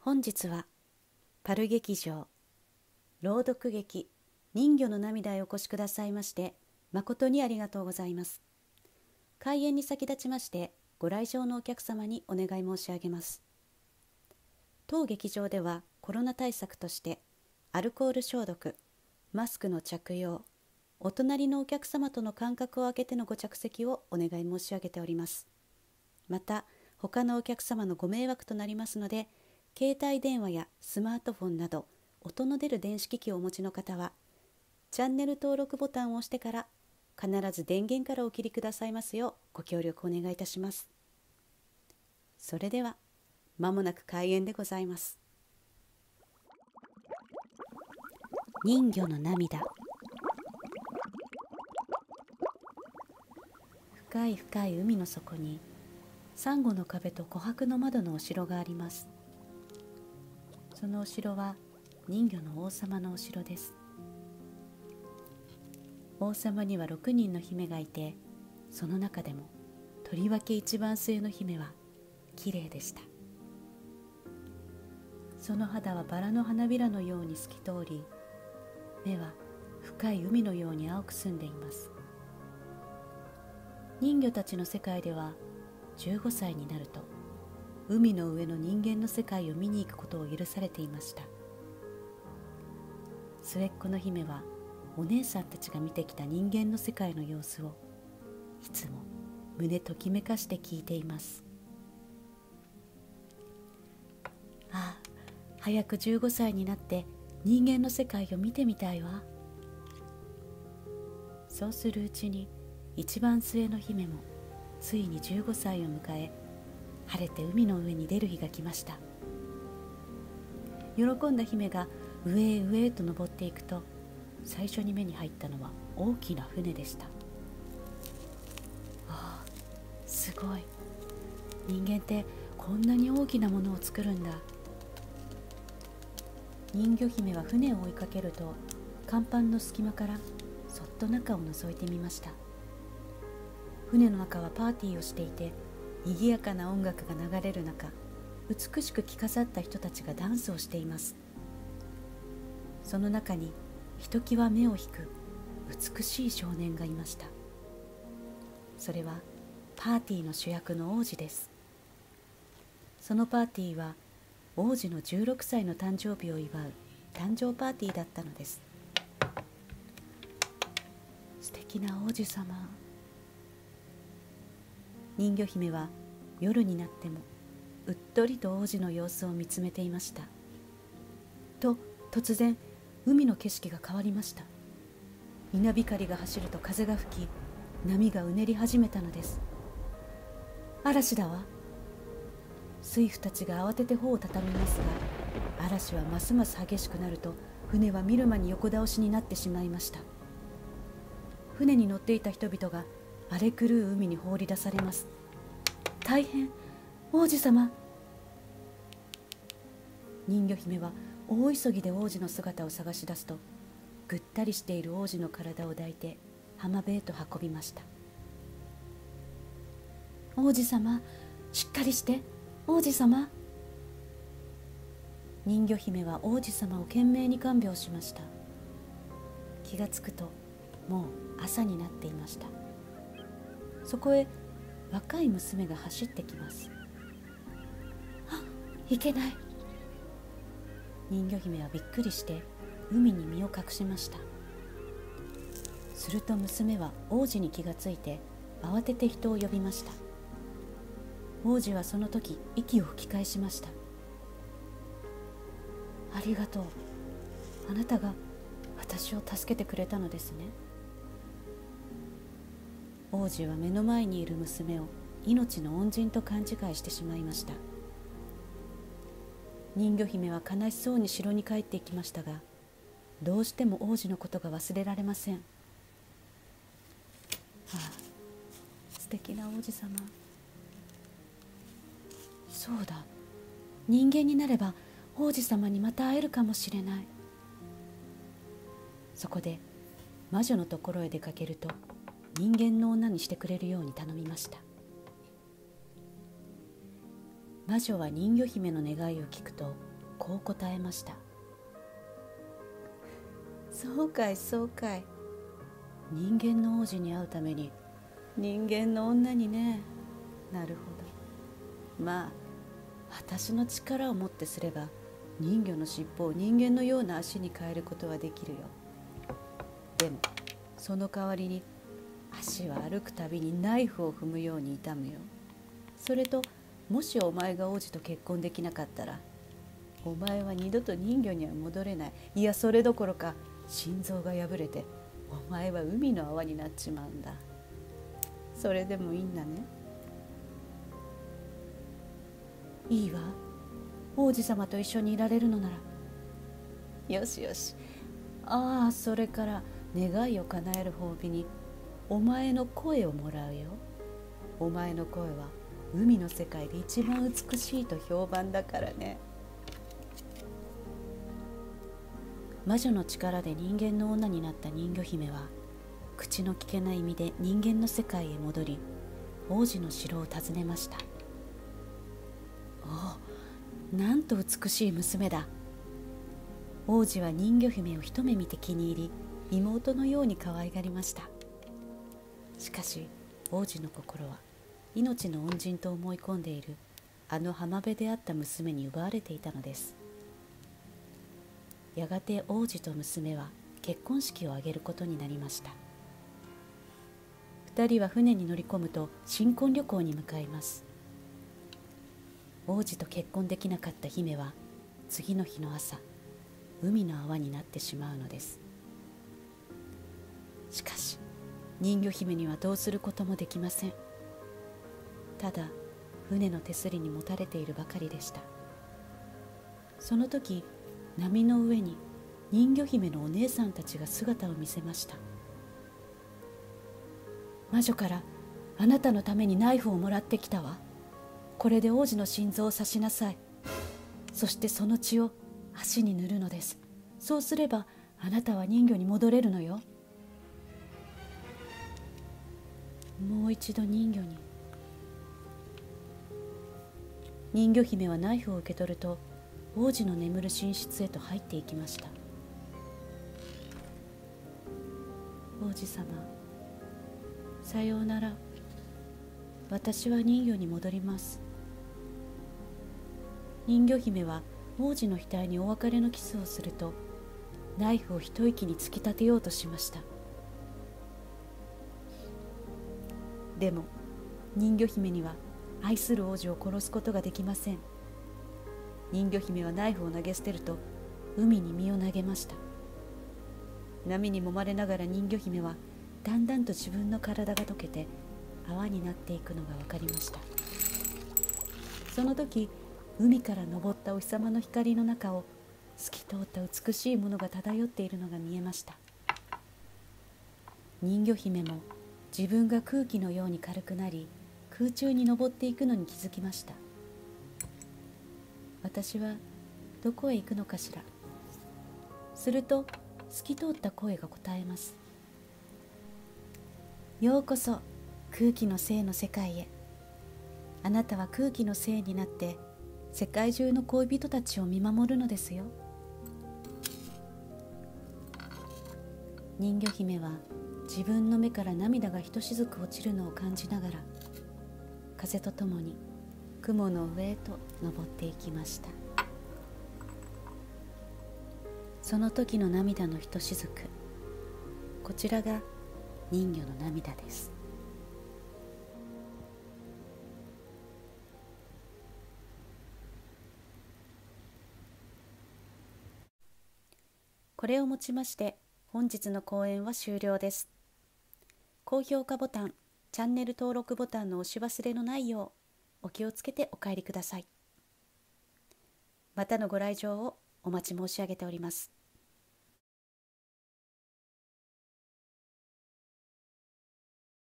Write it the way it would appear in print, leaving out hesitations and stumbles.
本日はパル劇場朗読劇人魚の涙へお越しくださいまして誠にありがとうございます。開演に先立ちましてご来場のお客様にお願い申し上げます。当劇場ではコロナ対策としてアルコール消毒、マスクの着用、お隣のお客様との間隔を空けてのご着席をお願い申し上げております。また他のお客様のご迷惑となりますので、携帯電話やスマートフォンなど音の出る電子機器をお持ちの方はチャンネル登録ボタンを押してから必ず電源からお切りくださいますようご協力お願いいたします。それでは間もなく開演でございます。人魚の涙。深い深い海の底にサンゴの壁と琥珀の窓のお城があります。そのお城は人魚の王様のお城です。王様には6人の姫がいて、その中でもとりわけ一番末の姫はきれいでした。その肌はバラの花びらのように透き通り、目は深い海のように青く澄んでいます。人魚たちの世界では15歳になると海の上の人間の世界を見に行くことを許されていました。末っ子の姫はお姉さんたちが見てきた人間の世界の様子をいつも胸ときめかして聞いています。ああ、早く15歳になって人間の世界を見てみたいわ。そうするうちに一番末の姫もついに15歳を迎え、晴れて海の上に出る日が来ました。喜んだ姫が上へ上へと登っていくと、最初に目に入ったのは大きな船でした。ああ、すごい。人間ってこんなに大きなものを作るんだ。人魚姫は船を追いかけると、甲板の隙間からそっと中を覗いてみました。船の中はパーティーをしていて、賑やかな音楽が流れる中、美しく着飾った人たちがダンスをしています。その中にひときわ目を引く美しい少年がいました。それはパーティーの主役の王子です。そのパーティーは王子の16歳の誕生日を祝う誕生パーティーだったのです。素敵な王子様。人魚姫は夜になってもうっとりと王子の様子を見つめていました。と突然海の景色が変わりました。稲光が走ると風が吹き、波がうねり始めたのです。嵐だわ。水夫たちが慌てて帆を畳みますが、嵐はますます激しくなると船は見る間に横倒しになってしまいました。船に乗っていた人々が荒れ狂う海に放り出されます。大変、王子様。人魚姫は大急ぎで王子の姿を探し出すと、ぐったりしている王子の体を抱いて浜辺へと運びました。王子様、しっかりして、王子様。人魚姫は王子様を懸命に看病しました。気がつくともう朝になっていました。そこへ若い娘が走ってきます。あ、いけない。人魚姫はびっくりして海に身を隠しました。すると娘は王子に気がついて慌てて人を呼びました。王子はその時息を吹き返しました。ありがとう。あなたが私を助けてくれたのですね。王子は目の前にいる娘を命の恩人と勘違いしてしまいました。人魚姫は悲しそうに城に帰っていきましたが、どうしても王子のことが忘れられません。ああ、素敵な王子様。そうだ、人間になれば王子様にまた会えるかもしれない。そこで魔女のところへ出かけると、人間の女にしてくれるように頼みました。魔女は人魚姫の願いを聞くとこう答えました。そうかいそうかい、人間の王子に会うために人間の女にね。なるほど。まあ私の力をもってすれば人魚の尻尾を人間のような足に変えることはできるよ。でもその代わりに足は歩くたびにナイフを踏むように痛むよ。それともしお前が王子と結婚できなかったらお前は二度と人魚には戻れない。いやそれどころか心臓が破れてお前は海の泡になっちまうんだ。それでもいいんだね。いいわ、王子様と一緒にいられるのなら。よしよし。ああ、それから願いを叶える褒美にお前の声をもらうよ。お前の声は海の世界で一番美しいと評判だからね。魔女の力で人間の女になった人魚姫は口の聞けない身で人間の世界へ戻り、王子の城を訪ねました。おお、なんと美しい娘だ。王子は人魚姫を一目見て気に入り、妹のように可愛がりました。しかし王子の心は命の恩人と思い込んでいるあの浜辺であった娘に奪われていたのです。やがて王子と娘は結婚式を挙げることになりました。二人は船に乗り込むと新婚旅行に向かいます。王子と結婚できなかった姫は次の日の朝、海の泡になってしまうのです。しかし人魚姫にはどうすることもできません。ただ船の手すりにもたれているばかりでした。その時、波の上に人魚姫のお姉さんたちが姿を見せました。魔女からあなたのためにナイフをもらってきたわ。これで王子の心臓を刺しなさい。そしてその血を足に塗るのです。そうすればあなたは人魚に戻れるのよ。もう一度人魚に。人魚姫はナイフを受け取ると王子の眠る寝室へと入っていきました。王子様、さようなら。私は人魚に戻ります。人魚姫は王子の額にお別れのキスをすると、ナイフを一息に突き立てようとしました。でも人魚姫には愛する王子を殺すことができません。人魚姫はナイフを投げ捨てると海に身を投げました。波に揉まれながら人魚姫はだんだんと自分の体が溶けて泡になっていくのが分かりました。その時、海から昇ったお日様の光の中を透き通った美しいものが漂っているのが見えました。人魚姫も自分が空気のように軽くなり、空中に昇っていくのに気づきました。私はどこへ行くのかしら。すると透き通った声が答えます。ようこそ空気の精の世界へ。あなたは空気の精になって世界中の恋人たちを見守るのですよ。人魚姫は自分の目から涙がひとしずく落ちるのを感じながら、風とともに雲の上へと登っていきました。その時の涙のひとしずく、こちらが人魚の涙です。これをもちまして本日の講演は終了です。高評価ボタン、チャンネル登録ボタンの押し忘れのないようお気をつけてお帰りください。またのご来場をお待ち申し上げております。